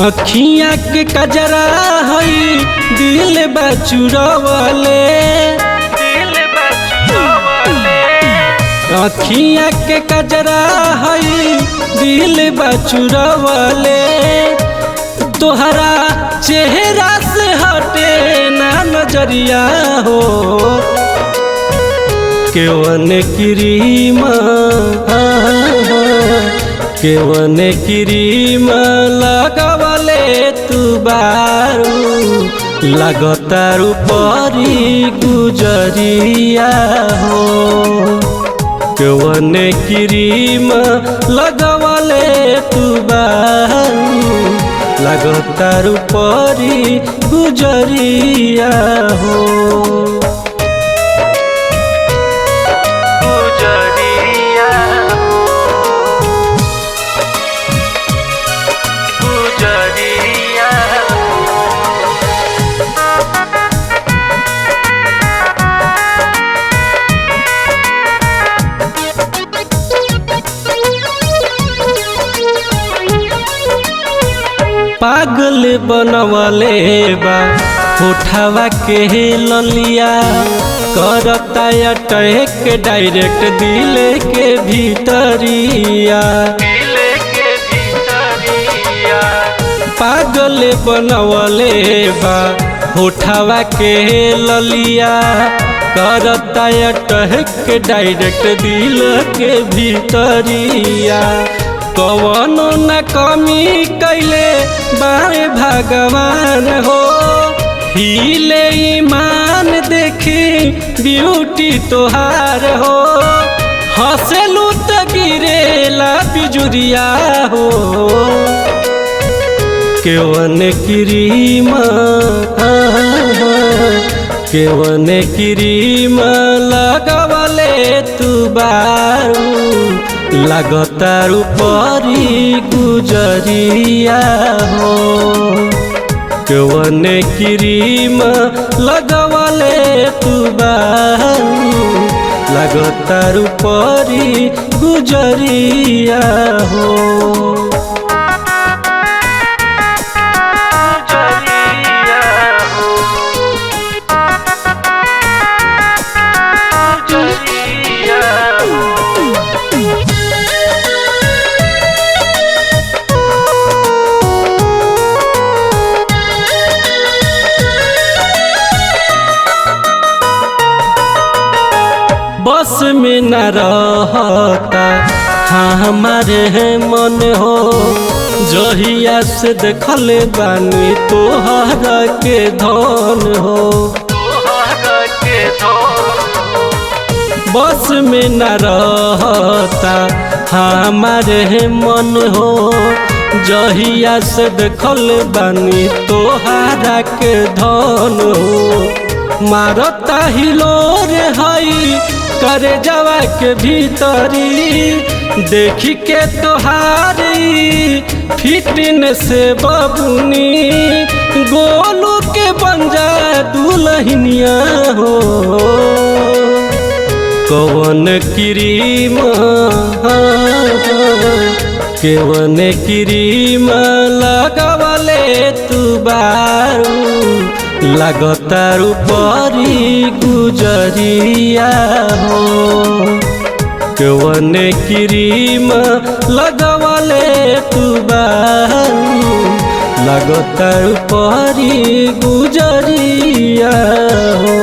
अखियाँ के कजरा हई दिल बचुरवले, अखियाँ के कजरा हई दिल बचुरवले। तोहरा चेहरा से हटे ना नजरिया हो, केवन क्रीमा केवन क्रीमा लगवले तू बारू, लगतारू परी गुजरिया हो। केवन क्रीमा लगवले तू बारू, लगतारू परी गुजरिया हो। पागल बनवले बा उठावा के ललिया, करता अटैक डायरेक्ट दिल के भीतरिया। पागल बनवले बा उठावा के ललिया, करता अटैक डायरेक्ट दिल के भीतरिया। कवनो न कमी कैले बारे भगवान हो, हिले ईमान देखी ब्यूटी तोहार हो। हंसलू त गिरेला बिजुरिया हो, केवन क्रीमा केवन क्रीमा लगवले तू बारू, लगतारू परी गुजरिया हो। केवन क्रीमा लगवले तू बारू, लगतारू परी गुजरिया हो। बस में न रहता हमारे मन हो, जहिया से देखल बानी तोहरा के धन हो। बस में न रहता हमारे मन हो, जहिया से देखल बानी तोहरा के धन हो। मारता हिलोर हई करे जवा के भीतरी, देखी के तोहारी फिटनेस बबुनी। गोलू के बंजा दुल्हनिया हो, कवन क्रीमा केवन क्रीमा लगवले तू बारू, लगतारू परी गुजरिया हो। केवन क्रीमा लगवले तू बारू, लगतारू परी गुजरिया हो।